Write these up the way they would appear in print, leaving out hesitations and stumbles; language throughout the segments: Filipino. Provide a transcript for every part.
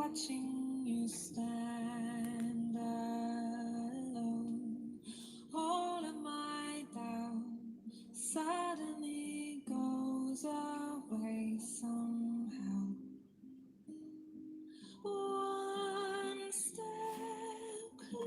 watching you stand alone. All of my doubt suddenly goes away somehow. One step closer.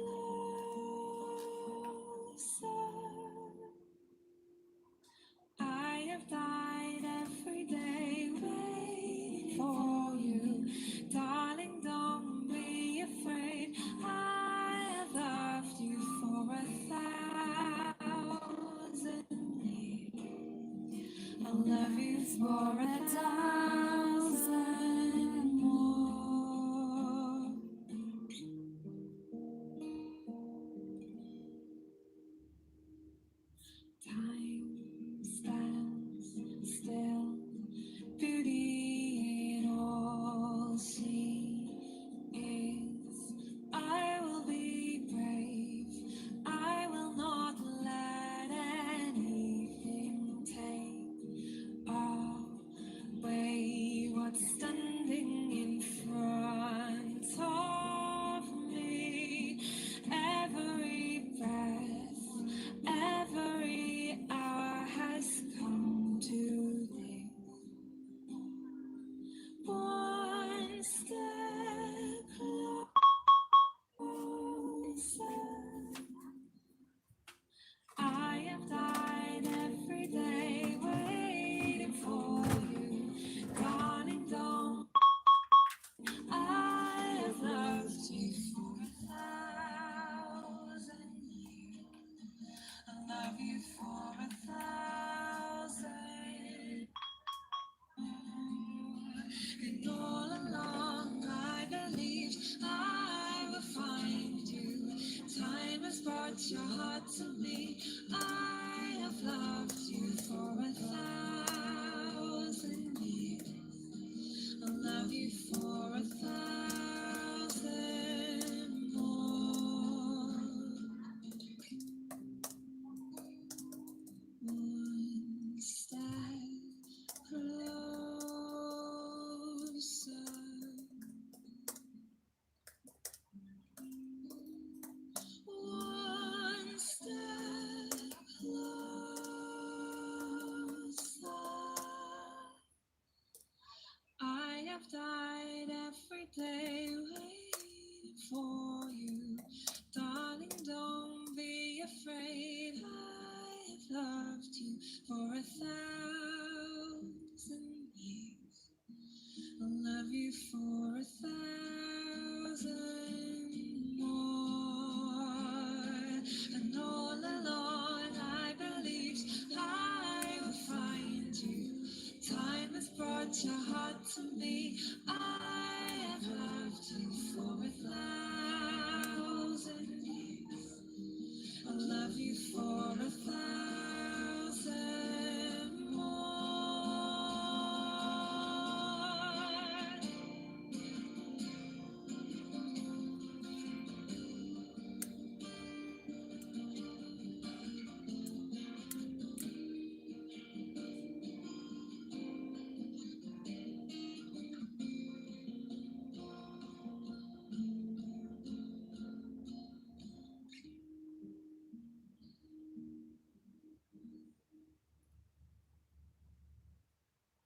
I have died every day waiting for you. Darling, don't be afraid. I have loved you for 1,000 years. I'll love you for 1,000 more. Time stands still, beauty in all she is. I will be brave, I will not let anything take away what's standing in front of me. Every breath, every hour has come to this. One step closer. I have died every day waiting for you. Darling, don't. I have loved you for 1,000 years. I love you for 1,000 more. And all along I believed I will find you. Time has brought your heart to me. I have loved you for 1,000 years. I love you for 1,000 more. One step closer. One step closer. I have died every day waiting for you. Darling, don't be afraid. I have loved you for 1,000 years. I'll love you for 1,000 more. And all along I believed I would find you. Time has brought your heart to me. I have loved you for 1,000 years. I'll love you for 1,000 more.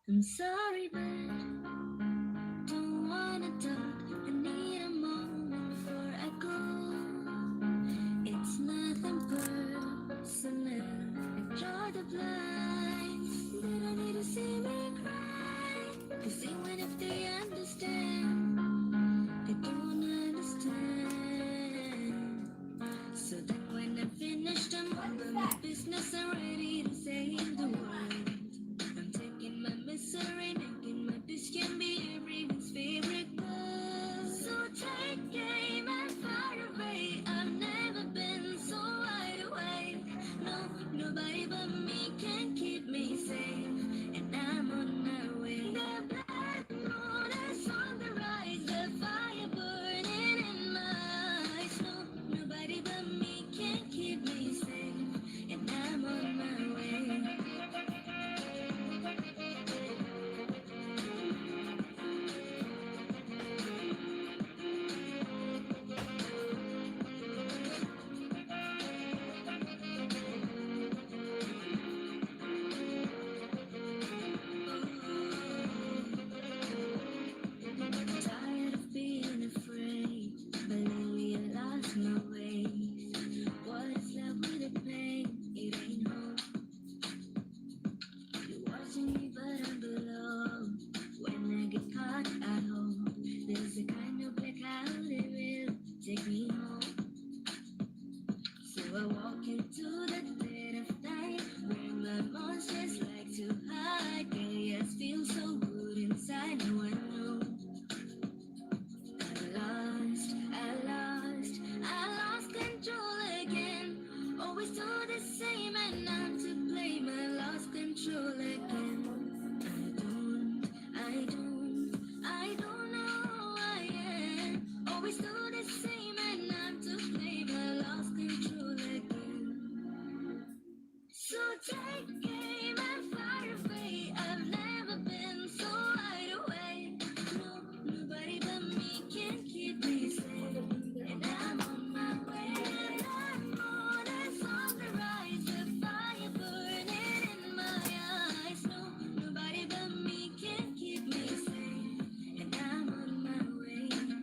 I'm sorry, but don't wanna talk. I need a moment before I go. It's nothing personal. I draw the blinds. They don't need to see me cry. 'Cause even if they understand, they don't understand. So then when I finish them, I'm my business, I'm ready to say the word. I'm taking my misery always do the same and I'm to blame. I lost control again. So take aim and fire away. I've never been so wide awake. No, nobody but me can keep me safe. And I'm on my way. And I'm on, it's on the rise. The fire burning in my eyes. No, nobody but me can keep me safe. And I'm on my way.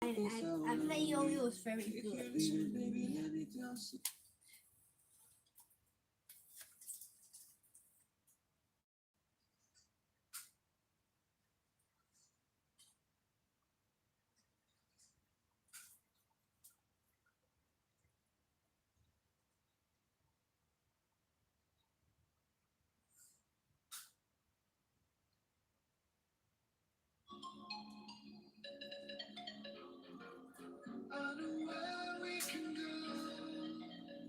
I play yo-yo is very good. I know where we can go.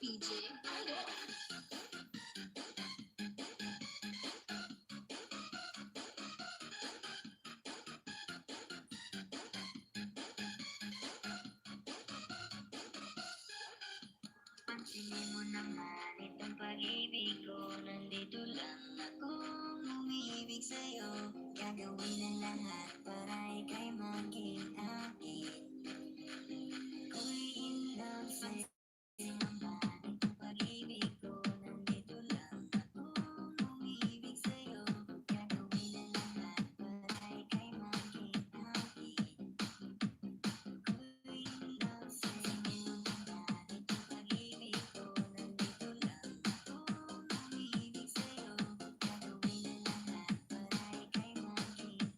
PJ. Pansinin mo naman itong pag-ibig ko. Nandito lang ako, umiibig sa'yo. Gagawin ang lahat para ika'y maging akin. Ako'y in love sa'yo. Itong pag-ibig ko. Nandito lang ako, umiibig sa'yo. Gagawin ang lahat para ika'y maging akin. Ako'y in love sa'yo. Itong pag-ibig ko. Nandito lang ako, umiibig sa'yo. Gagawin ang lahat para ika'y maging akin.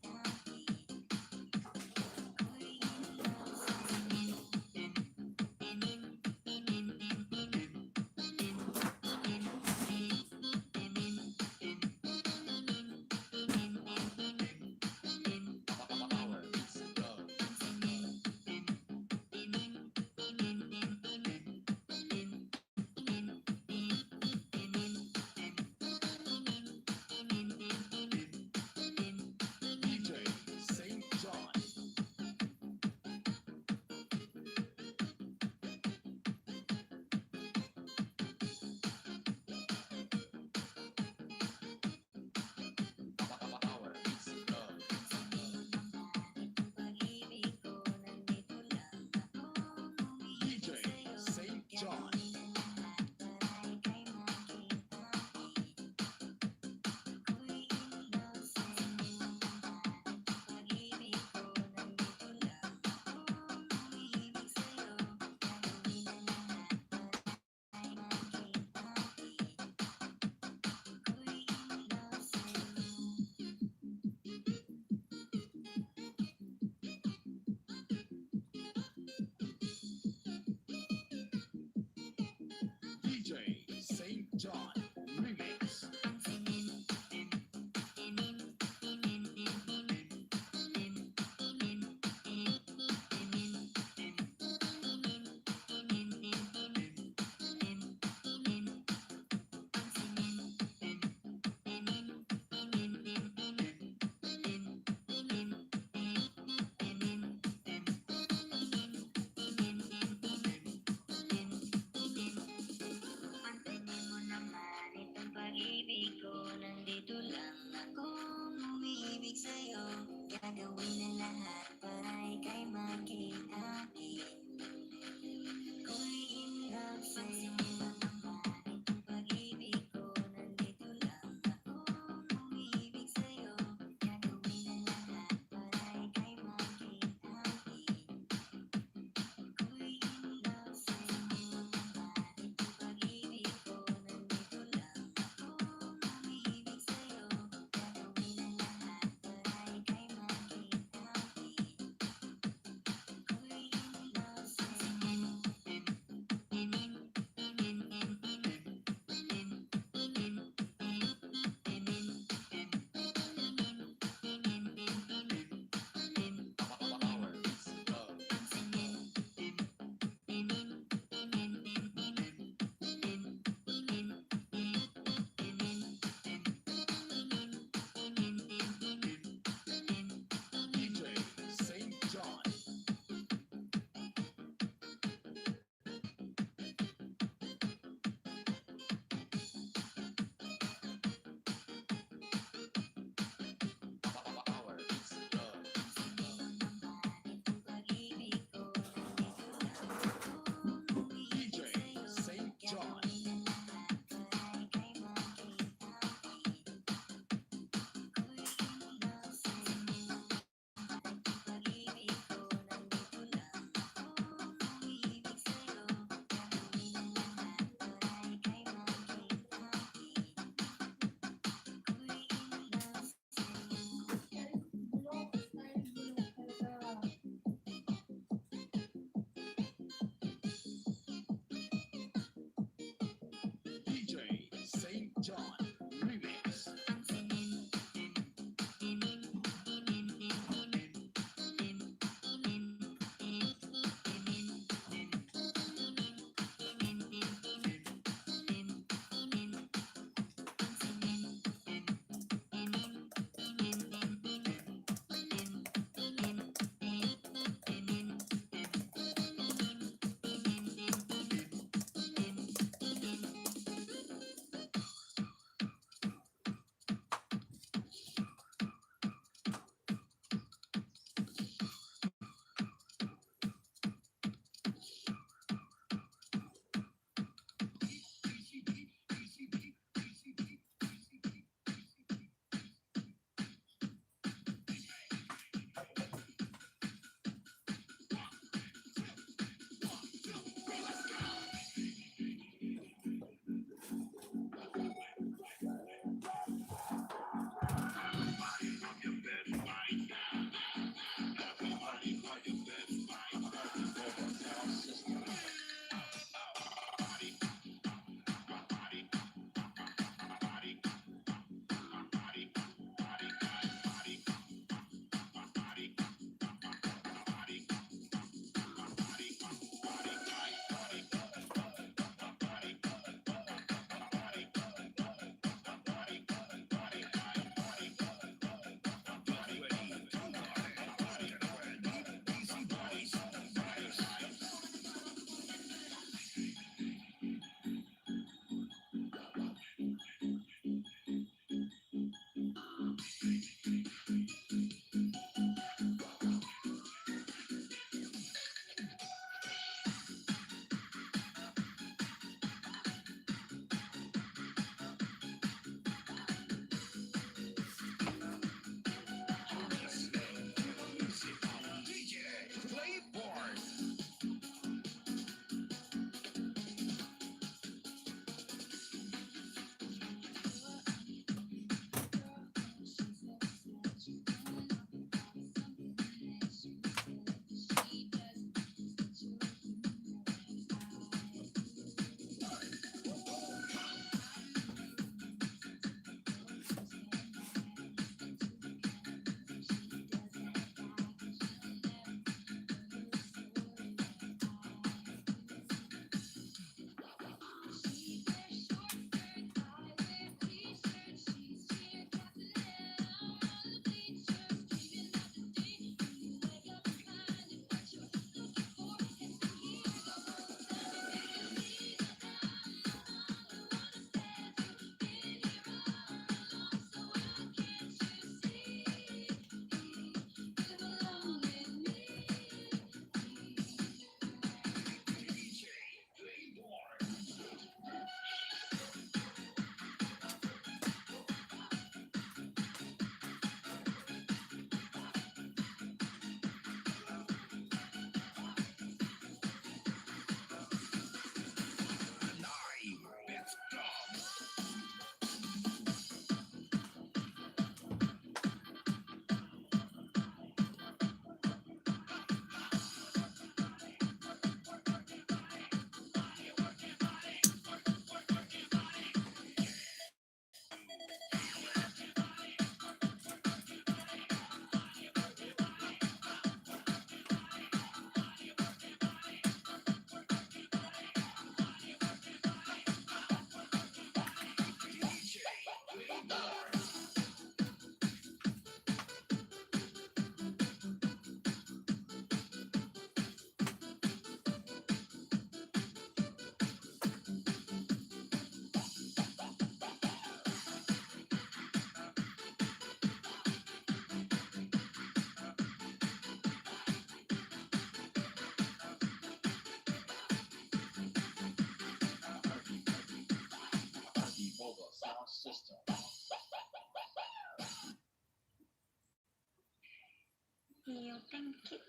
You, thank you.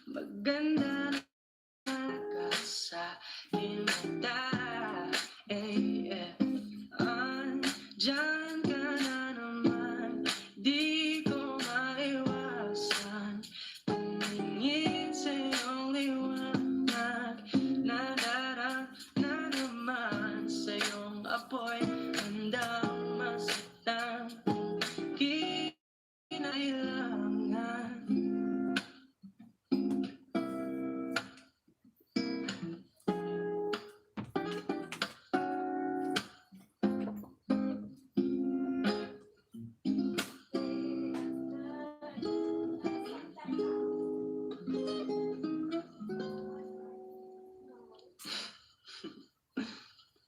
Maganda ka sa himata. Andyan ka na naman, di ko maiwasan. Tumingin sa iyong liwanag, nadara na naman sa iyong apoy. Handang masaktan, kinailangan.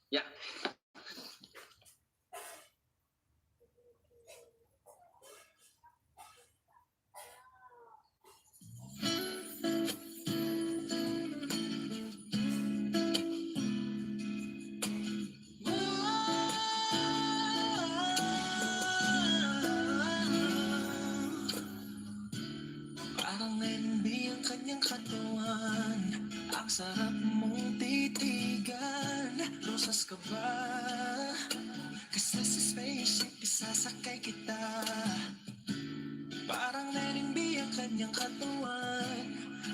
Yeah. Parang NB ang kanyang katawan, ang sarap mong titigan. Rosas ka ba? Kasi sa spaceship isasakay kita. Parang NB ang kanyang katawan,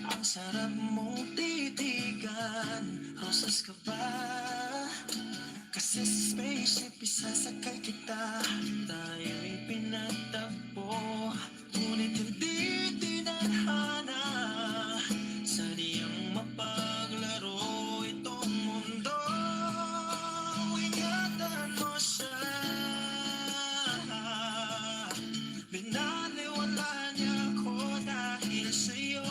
ang sarap mong titigan. Rosas ka ba? Kasi sa spaceship isasakay kita. Tayo'y pinagtagpo, ngunit hindi tinadhana. Sadyang mapaglaro itong mundo. Ingatan mo siya. Binaliwala niya ako dahil sa'yo.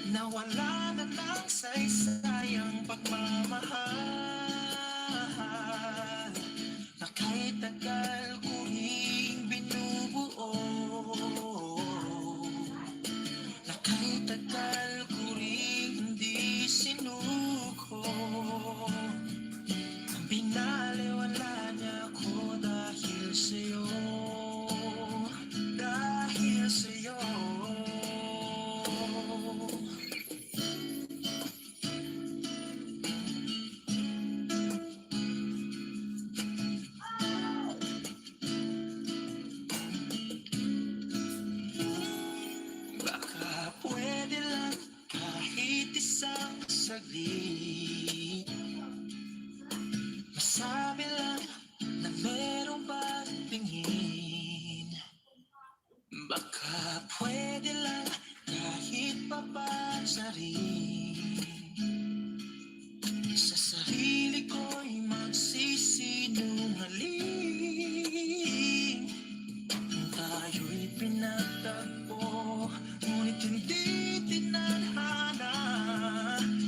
Nawala na ng saysayang pagmamahal na kahit tagal ko ring binubuo, na kahit tagal ko ring hindi sinuko. Binaliwala niya ako dahil sa'yo, dahil sa'yo. Baka pwede lang kahit isang saglit, masabi lang na meron ba tingin. Baka pwede lang kahit papansarin, sa sarili ko'y magsisinungaling. Tayo'y pinagtagpo, ngunit hindi tinadhana.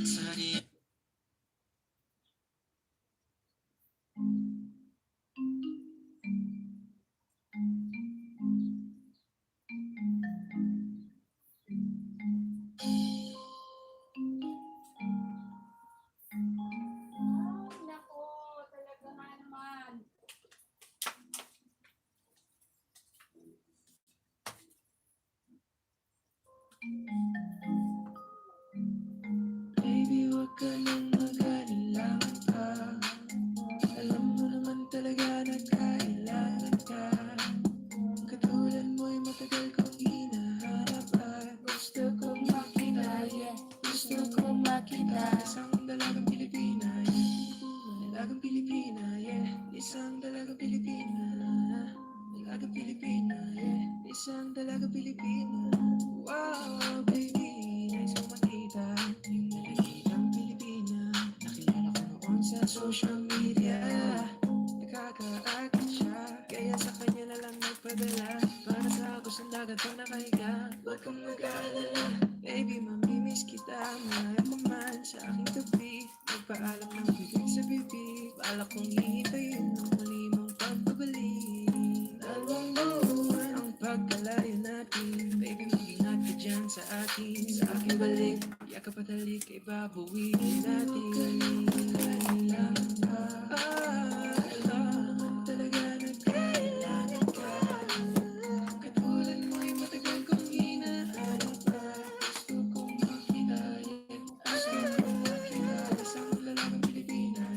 Sarili Nako, talaga nga naman. Baby, wag ka nang mag-alala ka. Alam mo naman talaga na kailangan ka. Katulad mo'y matagal kong hinahanap at gusto kong makita, yeah. Gusto kong makita isang dalagang Pilipina, yeah. Dalagang Pilipina, yeah. Isang dalagang Pilipina. Dalagang Pilipina, yeah. Isang dalagang Pilipina. Wow, baby, nice kong makita yung nakikitang Pilipina. Nakilala ko noon sa social media. Nakakaakit siya, kaya sa kanya na lang nagpadala. Para sa ako sa dagat pag nakahiga. Huwag kang mag-alala, baby, mamimiss kita. Malayo ka man sa aking tabi, magpaalam ng bibig sa bibig. Balak kong hihintayin ang muli mong pagbabalik. Dalawang buwan ang pagkalayo natin, baby, mag-ingat ka dyan sa akin. Sa aking balik, yakap at halik ay babawiin natin. Kailangan ka, alam naman talaga na kailangan ka. Katulad mo'y matagal kong hinahanap ka. Gusto kong makita, gusto kong makita isang lalaking Pilipina.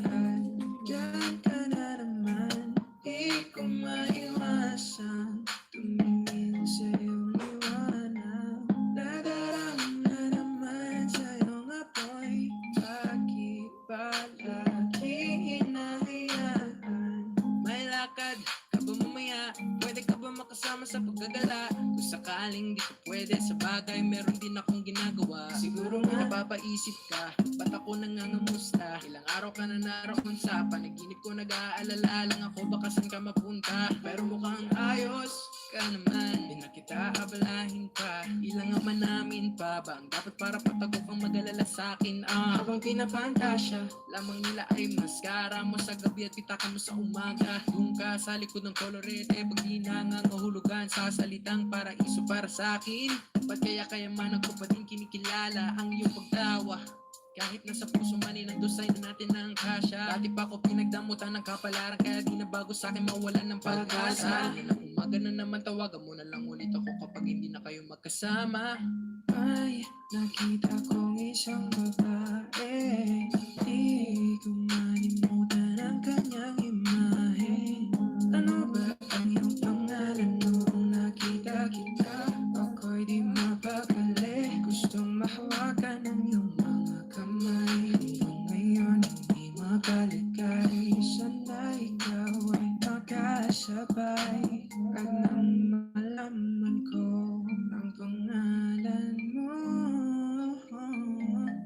Diyan ka na naman, di ko maiwasan tumingin sa iyong liwanag. Nadarama na naman sa iyong apoy. Bakit palagi hinahayaan? May lakad ka ba mamaya? Pwede ka ba makasama sa paggagala? Kung sakaling di ka pwede sa bagay, meron din akong ginagawa. Siguro nga napapaisip ka, ba't ako nangangamusta? Ilang araw ka na naroon sa panaginip ko, nag-aalala lang ako baka saan ka mapunta. Pero mukhang ayos ka naman, di na kita abalahin pa. Ilang naman namin pa ba ang dapat para patagok ang mag-alala sa'kin? Habang pinapantasya, lamang nila ay maskara mo sa gabi at pitaka mo sa umaga. Doon ka sa likod ng kolorete, pag di nangangahulugan sa salitang paraiso para sa'kin. Ba't kaya kayamanan ko pa din kinikilala ang iyong pagtawa? Kahit nasa puso man ay nandusay na natin ang kasya. Dati pa ko pinagdamutan ng kapalaran, kaya di na bago sa'kin mawalan ng pag-asa. Ng umaga na naman, tawagan mo na lang ulit ako kapag hindi na kayo magkasama. May nakita kong isang babae, di ko manimutan ang kanyang imahe. Ano ba ang iyong pangalan noong nakita kita? Ako'y di mapakali, gustong mahawakan ang iyong mga kamay. Hanggang ngayon hindi makaligay, sana ikaw ay makasabay. At nang malaman ko ang pangalan mo,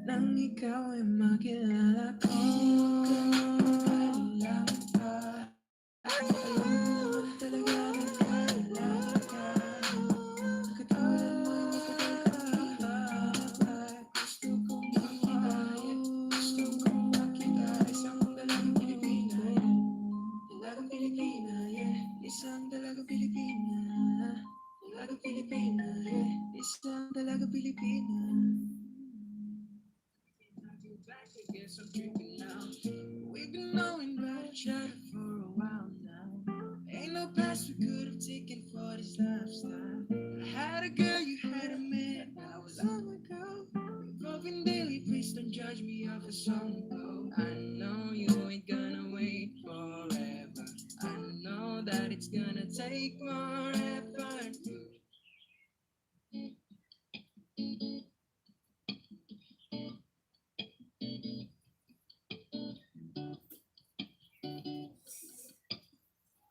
nang ikaw ay makilala ko. Kailangan ka, alam mo talaga na kailangan ka. Katulad mo'y matagal kong hinahanap. Gusto kong makita, gusto kong makita isang dalagang Pilipina. Dalagang Pilipina, yeah. Isang dalagang Pilipina. Dalagang Pilipina, yeah. Isang dalagang Pilipina. Guess I'm tripping now. We've been knowing about each other for a while now. Ain't no past we could have taken for this lifestyle. I had a girl, you had a man, that was long ago. We've both been daily, please don't judge me off a song ago. I know you ain't gonna wait forever. I know that it's gonna take more effort.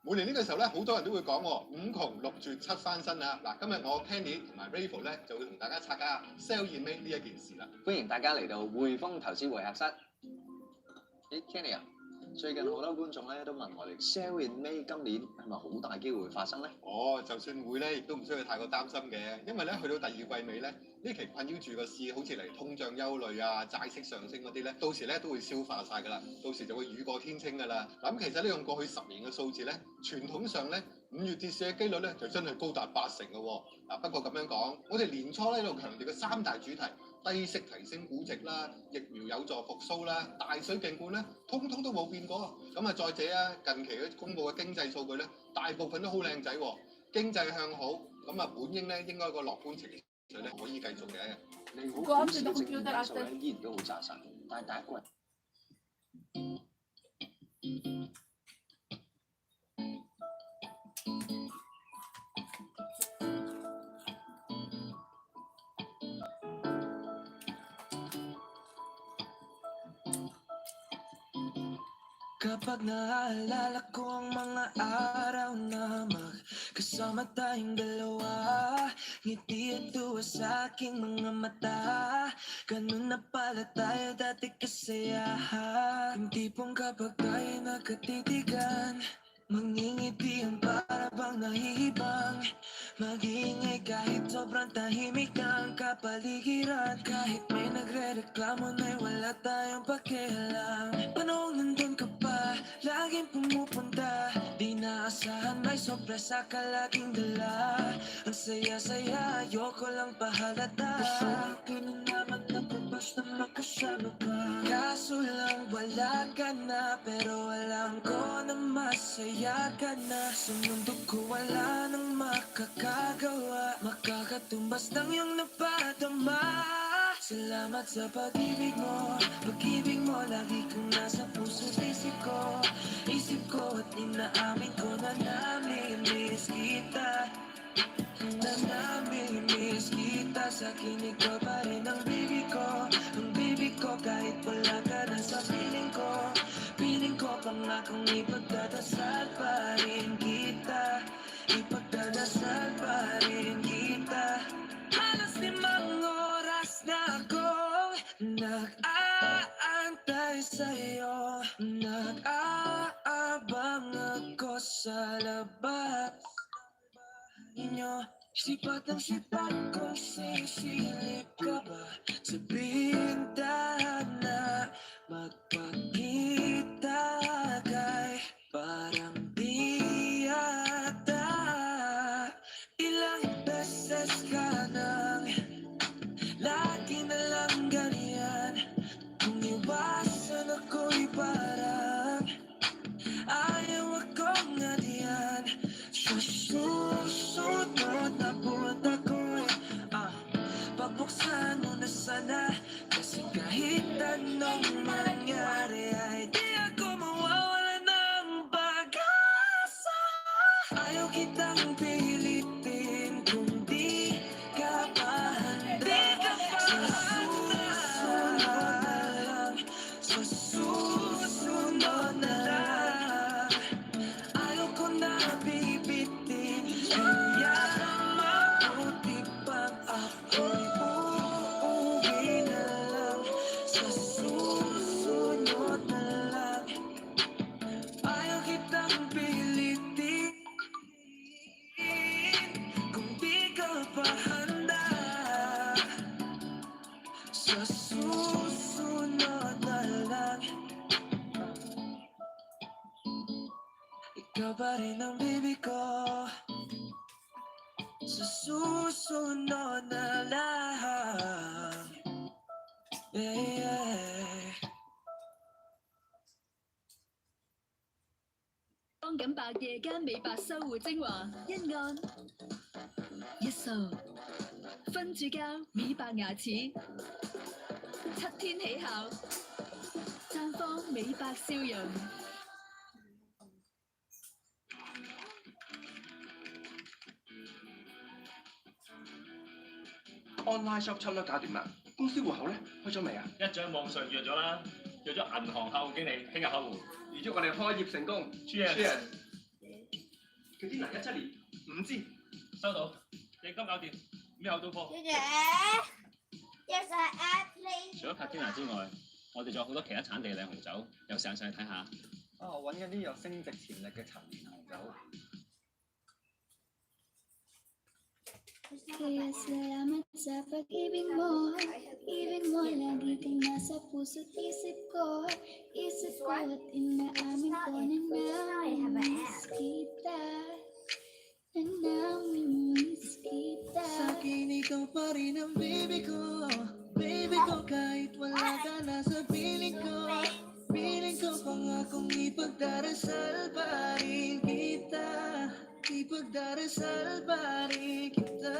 每年呢個時候咧，好多人都會講喎，五窮六絕七翻身啊！嗱，今日我 Kenny 同埋 Rayful 咧就會同大家拆解 sell in May 呢一件事啦。歡迎大家嚟到匯豐投資會客室。咦 Kenny 啊，最近好多觀眾咧都問我哋 Sell in May 今年係咪好大機會發生咧？哦，就算會咧，亦都唔需要太過擔心嘅，因為咧去到第二季尾咧，呢期困擾住個市，好似嚟通脹憂慮啊、債息上升嗰啲咧，到時咧都會消化晒㗎啦，到時就會雨過天晴㗎啦。咁其實呢，用過去10年嘅數字咧，傳統上咧5月跌市嘅機率咧就真係高達80%嘅喎。嗱，不過咁樣講，我哋年初咧喺度強調嘅3大主題。低息提升估值啦，疫苗有助復甦啦，大水競冠咧，通通都冇變過。咁啊，再者啊，近期嘅公佈嘅經濟數據咧，大部分都好靚仔喎，經濟向好，咁啊，本應咧應該個樂觀情緒咧可以繼續嘅。利好股市嘅正面因素咧依然都好紮實，但係第一季。Kapag naaalala ko ang mga araw na magkasama tayong dalawa, ngiti at tuwa sa aking mga mata. Ganun na pala tayo dati kasaya. Yung tipong kapag tayo nagkatitigan, mangingiti ang para bang nahihibang. Mag-iingay kahit sobrang tahimik ang kapaligiran. Kahit may nagre-reklamo na'y wala tayong pakialam. Panong nandun ka pa, lagi laging pumupunta. Di naasahan may sorpresa ka laging dala. Ang saya-saya, ayoko lang pahalata. Gusto ko na naman nagbabas na makasama ka. Kaso lang wala ka na, pero alam ko na masaya ka na. Sa mundo ko wala nang makakagawa, makakatumbas ng iyong napadama. Salamat sa pag-ibig mo, pag-ibig mo lagi kang nasa puso't isip ko. Isip ko at inaamin ko na namimiss kita. Na namimiss kita. Sa akin ikaw pa rin ang baby ko. Ang baby ko kahit wala ka na sa piling ko. Piling ko pangakong ipagdadasal pa rin kita. Ipagdadasal pa rin kita. Halos 5 oras na akong nag-aantay sa'yo. Nag-aabang ako sa labas ninyo. Sipat ang sipat kong sisilip ka ba sa pintahan na magpakita kay parang di yata. Ilang beses ka nang lagi na lang ganyan. Kung iwasan ako'y parang ayaw akong nadiyan. Sa susunod na punta ko'y pabuksan mo na sana. Kasi kahit anong mangyari ay di ako mawawala ng pag-asa. Ayaw kitang pilitin kung di ka pa handa. Sa susunod na lang, ayaw ko na bibitin. Kaya mabuti pang ako'y uuwi na lang. Sa susunod na lang, ayaw kitang pilitin kung di ka pa handa. Sa susunod na lang, ikaw pa rin ang baby ko. Sa susunod na lang, yeah. 當緊白夜間美白修護精華，一按一掃，瞓住覺美白牙齒，7天起效，綻放美白笑容。 online shop 差唔多搞掂啦，公司戶口咧開咗未啊？一早喺網上約咗啦，約咗銀行客戶經理，聽日開戶。預祝我哋開業成功 Cheers 佢啲嗱17年5支，收到，訂金搞掂，咩後到貨？姐姐，Yes I am please。除咗 Patina 之外，我哋仲有好多其他產地嘅靚紅酒，有時間上去睇下。啊，揾緊啲有升值潛力嘅陳年紅酒。 Kaya salamat sa pag-ibig mo. Ibig mo lagi kang nasa puso't isip ko. Isip ko at inaamin ko na namimiss kita. Na namimiss kita. Sa'kin ikaw pa rin ang baby ko. Baby ko kahit wala ka na sa piling ko. Piling ko pangakong ipagdarasal pa rin kita. Ipagdarasal pa rin kita.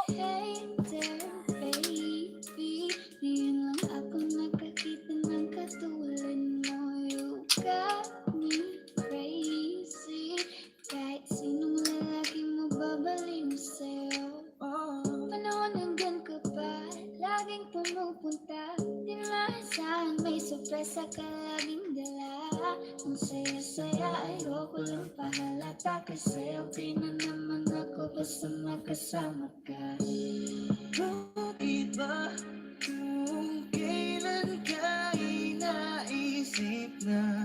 Hey there baby, ngayon lang ako nakakita ng katulad mo. You got me crazy. Kahit sinong lalaki mo babaliw sa'yo. Panahon hanggang ka pa, laging pumupunta. Di maasahan may sorpresa ka laging dala. Ang saya-saya ayoko lang pahalata. Kasi okay na naman ako basta magkasama ka. Bakit ba kung kailan ka inaisip na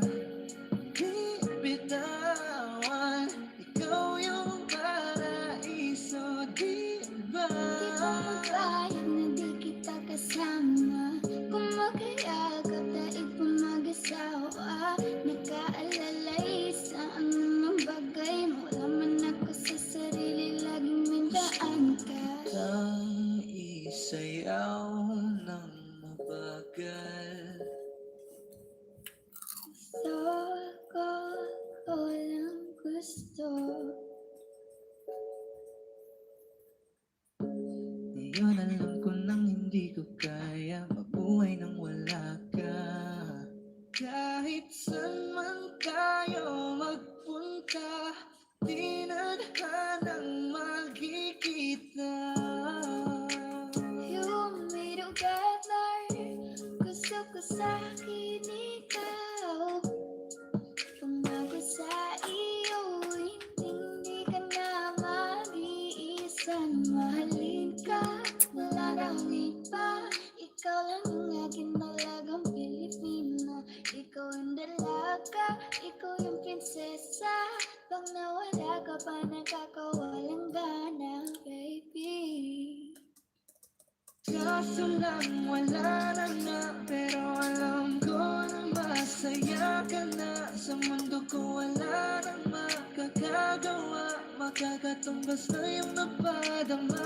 di bitawan? Ikaw yung paraiso, di ba? Di ko magpahayag na di kita kasama. Kung magkayagap daig pa mag-asawa. nag-aalalay sa anumang bagay. Wala man ako sa sarili, laging may daan ka. Nang isayaw ng mabagal. Gusto ko lang gusto. Ngayon alam ko nang hindi ko kaya mabuhay nang wala ka. Kahit saan man tayo magpunta, di na hanang magkikita. You and me together, gusto ko sa'kin ikaw. Pangako sa iyo, hindi ka na mag-iisa. Mahalin ka, wala nang iba. Ikaw lang ang aking dalagang Pilipina. Ikaw ang dalaga, ikaw yung prinsesa. Pag nawala ka pa, nakakawalang gana, baby. Kaso lang wala na nga, pero alam ko na masaya ka na. Sa mundo ko wala nang makakagawa, makakatumbas na yung napadama.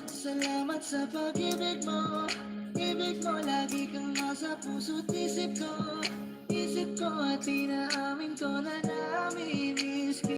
Salamat sa pag-ibig mo, ibig mo lagi kang nasa puso't isip ko. Isip ko at inaamin ko na namin